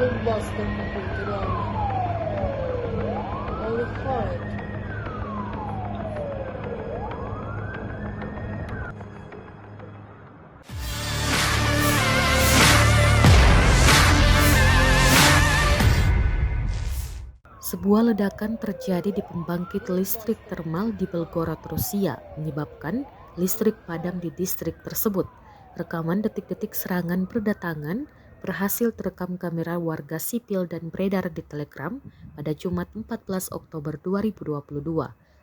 блокбастер какой-то, реально. Полыхает. Sebuah ledakan terjadi di pembangkit listrik termal di Belgorod, Rusia, menyebabkan listrik padam di distrik tersebut. Rekaman detik-detik serangan berdatangan berhasil terekam kamera warga sipil dan beredar di Telegram pada Jumat 14 Oktober 2022.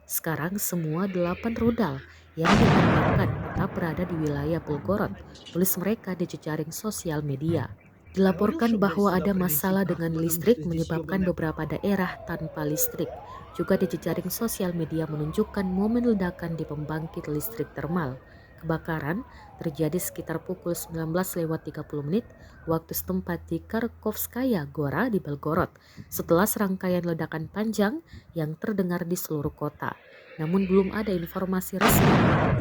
Sekarang semua 8 rudal yang ditembakkan tetap berada di wilayah Belgorod, tulis mereka di jejaring sosial media. Dilaporkan bahwa ada masalah dengan listrik menyebabkan beberapa daerah tanpa listrik. Juga di jejaring sosial media menunjukkan momen ledakan di pembangkit listrik termal. Kebakaran terjadi sekitar pukul 19:30 waktu setempat di Kharkovskaya Gora di Belgorod setelah serangkaian ledakan panjang yang terdengar di seluruh kota. Namun belum ada informasi resmi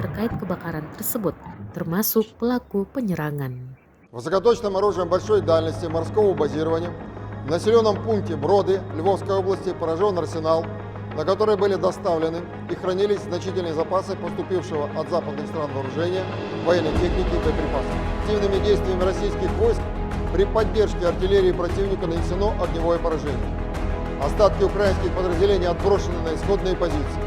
terkait kebakaran tersebut, termasuk pelaku penyerangan. Высокоточным оружием большой дальности морского базирования в населенном пункте Броды Львовской области поражен арсенал, на который были доставлены и хранились значительные запасы поступившего от западных стран вооружения, военной техники и боеприпасов. Активными действиями российских войск при поддержке артиллерии противника нанесено огневое поражение. Остатки украинских подразделений отброшены на исходные позиции.